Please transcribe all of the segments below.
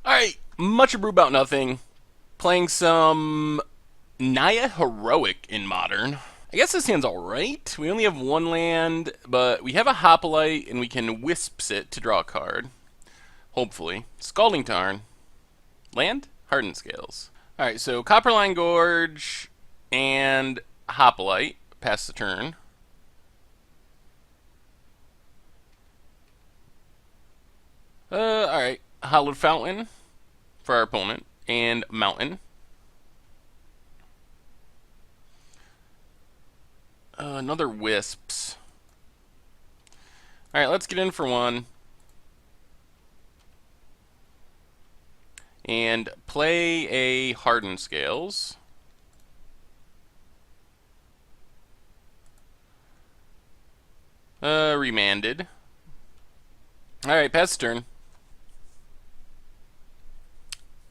Alright, much ado about nothing. Playing some Naya Heroic in Modern. I guess this hand's alright. We only have one land, but we have a Hoplite, and we can Wisps it to draw a card. Hopefully. Scalding Tarn. Land? Hardened Scales. Alright, so Copperline Gorge and Hoplite. Pass the turn. Alright. Hollowed Fountain for our opponent, and Mountain. Another Wisps. Alright, let's get in for one. And play a Hardened Scales. Remanded. Alright, pass the turn.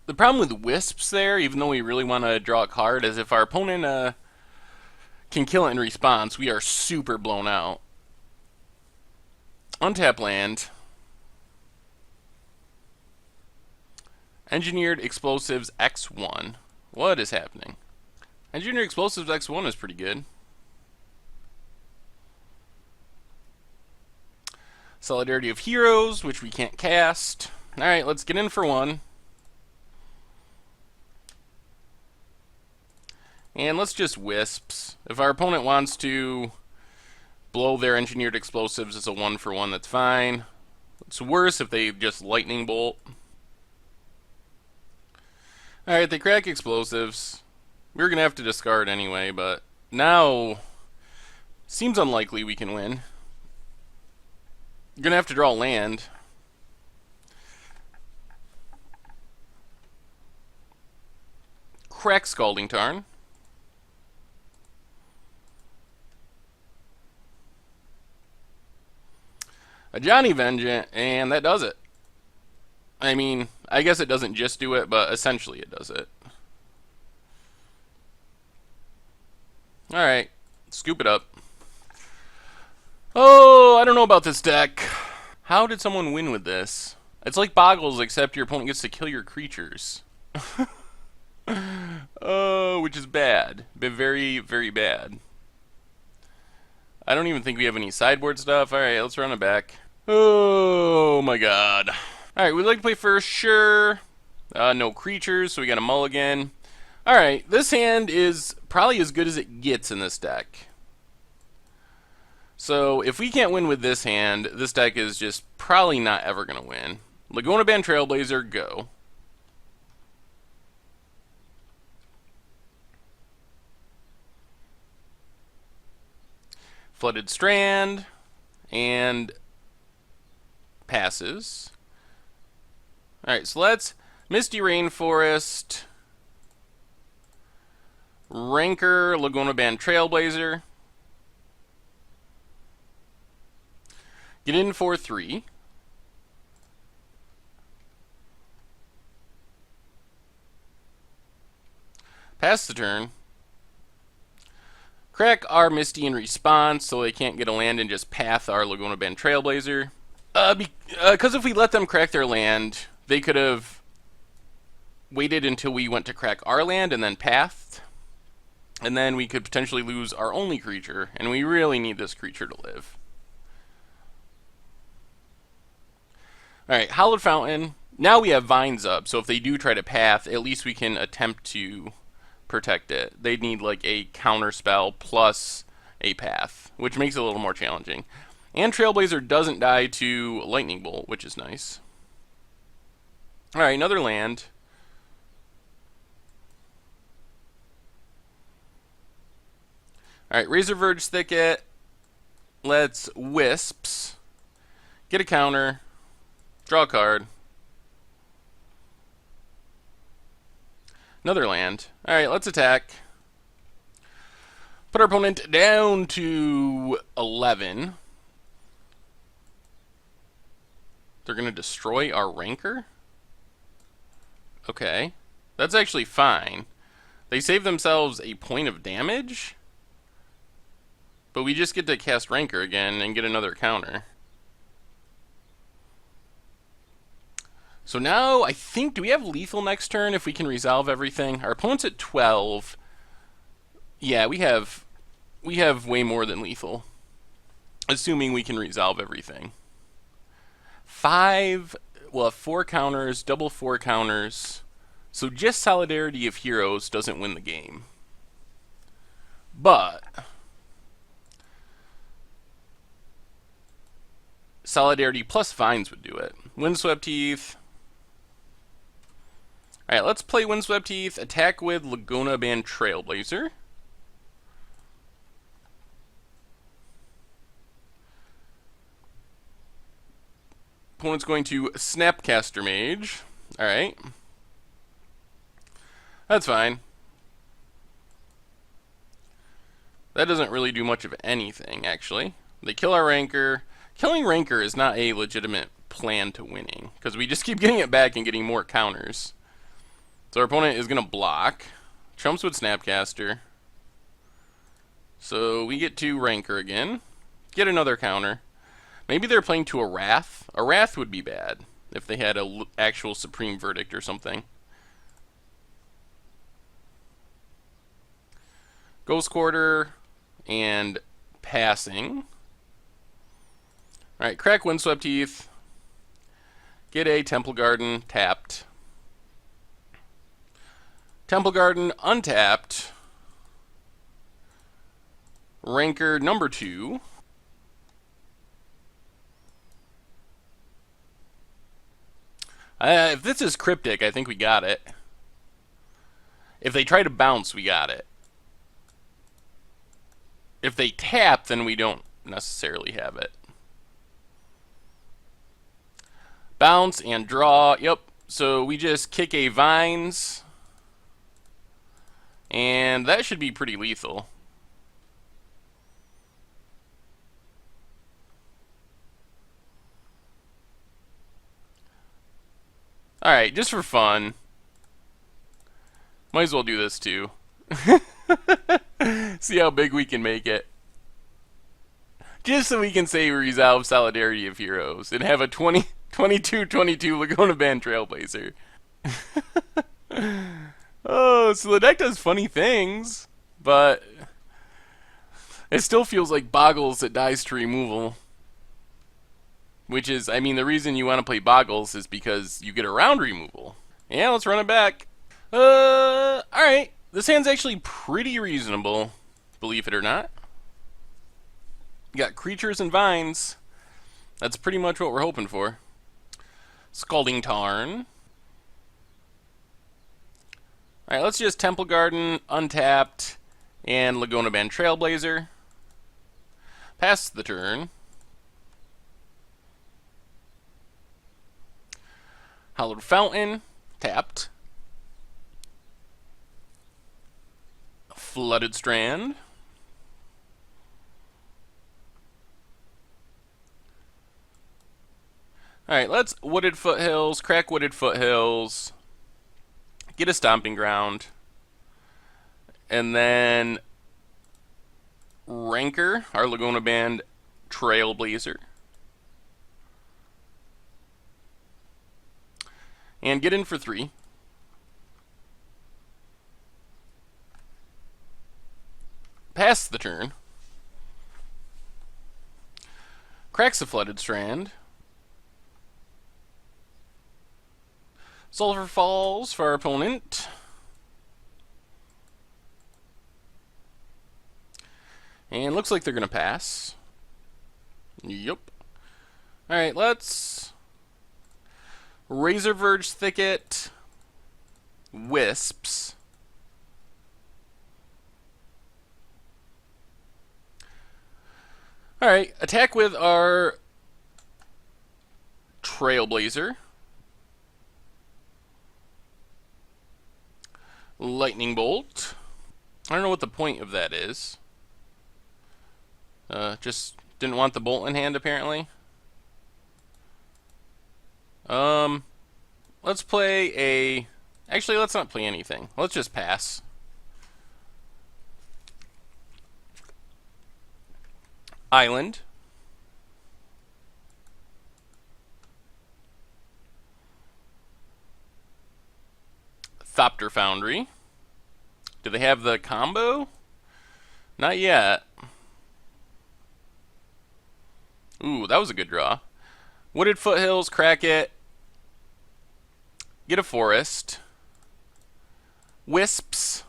The problem with Wisps there, even though we really want to draw a card, is if our opponent can kill it in response, we are super blown out. Untap land. Engineered Explosives X1. What is happening? Engineered Explosives X1 is pretty good. Solidarity of Heroes, which we can't cast. Alright, let's get in for one. And let's just Wisps. If our opponent wants to blow their Engineered Explosives as a 1-for-1, that's fine. It's worse if they just Lightning Bolt. Alright, they crack Explosives. We're going to have to discard anyway, but now seems unlikely we can win. Going to have to draw land. Crack Scalding Tarn. A Johnny Vengeance, and that does it. I mean, I guess it doesn't just do it, but essentially it does it. Alright, scoop it up. Oh, I don't know about this deck. How did someone win with this? It's like Boggles, except your opponent gets to kill your creatures. Oh, which is bad. But very, very bad. I don't even think we have any sideboard stuff. Alright, let's run it back. Oh my god. Alright, we'd like to play first, sure. No creatures, so we got a mulligan. Alright, this hand is probably as good as it gets in this deck. So, if we can't win with this hand, this deck is just probably not ever going to win. Lagonna-Band Trailblazer, go. Flooded Strand, and passes. Alright, so let's Misty Rainforest, Rancor, Lagonna-Band Trailblazer. Get in for 3. Pass the turn. Crack our Misty in response so they can't get a land and just path our Lagonna-Band Trailblazer. Because if we let them crack their land, they could have waited until we went to crack our land and then pathed. And then we could potentially lose our only creature, and we really need this creature to live. Alright, Hollowed Fountain. Now we have vines up, so if they do try to path, at least we can attempt to protect it. They'd need like a counter spell plus a path, which makes it a little more challenging. And Trailblazer doesn't die to Lightning Bolt, which is nice. Alright, another land. Alright, Razor Verge Thicket. Let's Wisps. Get a counter. Draw a card. Another land. Alright, let's attack. Put our opponent down to 11. They're going to destroy our Rancor? Okay. That's actually fine. They save themselves a point of damage? But we just get to cast Rancor again and get another counter. So now, I think, do we have lethal next turn if we can resolve everything? Our opponent's at 12. Yeah, we have way more than lethal, assuming we can resolve everything. 5, well, 4 counters, double 4 counters. So just Solidarity of Heroes doesn't win the game. But Solidarity plus Vines would do it. Windswept Teeth. Alright, let's play Windswept Teeth. Attack with Lagonna-Band Trailblazer. Opponent's going to Snapcaster Mage. Alright. That's fine. That doesn't really do much of anything, actually. They kill our Rancor. Killing Rancor is not a legitimate plan to winning, because we just keep getting it back and getting more counters. So our opponent is going to block. Trumps with Snapcaster. So we get to Rancor again. Get another counter. Maybe they're playing to a Wrath. A Wrath would be bad if they had an actual Supreme Verdict or something. Ghost Quarter and passing. Alright, crack Windswept Teeth. Get a Temple Garden tapped. Temple Garden untapped. Rancor number 2. If this is Cryptic, I think we got it. If they try to bounce, we got it. If they tap, then we don't necessarily have it. Bounce and draw. Yep. So we just kick a Vines. And that should be pretty lethal. Alright, just for fun. Might as well do this too. See how big we can make it. Just so we can say we resolve Solidarity of Heroes and have a 22-22 Lagonna-Band Trailblazer. Oh, so the deck does funny things, but it still feels like Boggles that dies to removal. Which is, I mean, the reason you want to play Boggles is because you get around removal. Yeah, let's run it back. Alright. This hand's actually pretty reasonable, believe it or not. You got creatures and vines. That's pretty much what we're hoping for. Scalding Tarn. Alright, let's just Temple Garden, untapped, and Lagonna-Band Trailblazer. Pass the turn. Hallowed Fountain, tapped. Flooded Strand. Alright, let's Wooded Foothills, crack Wooded Foothills, get a Stomping Ground, and then Rancor, our Lagonna-Band Trailblazer. And get in for 3. Pass the turn. Cracks the Flooded Strand. Sulphur Falls for our opponent. And looks like they're going to pass. Yep. Alright, let's Razor Verge Thicket, Wisps. Alright, attack with our Trailblazer. Lightning Bolt. I don't know what the point of that is. Just didn't want the bolt in hand, apparently. Let's play a... Actually, let's not play anything. Let's just pass. Island. Thopter Foundry. Do they have the combo? Not yet. Ooh, that was a good draw. Wooded Foothills, crack it. Get a forest. Wisps.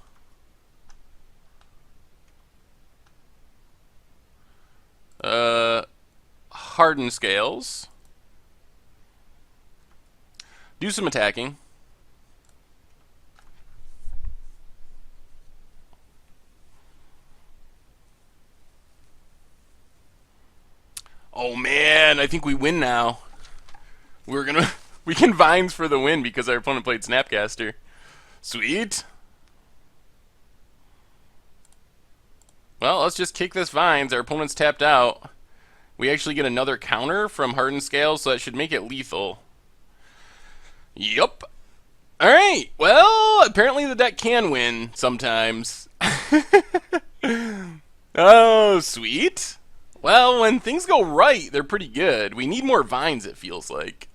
Hardened Scales. Do some attacking. Oh man, I think we win now. We can Vines for the win because our opponent played Snapcaster. Sweet. Well, let's just kick this Vines. Our opponent's tapped out. We actually get another counter from Hardened Scales, so that should make it lethal. Yup. Alright, well, apparently the deck can win sometimes. Oh, sweet. Well, when things go right, they're pretty good. We need more Vines, it feels like.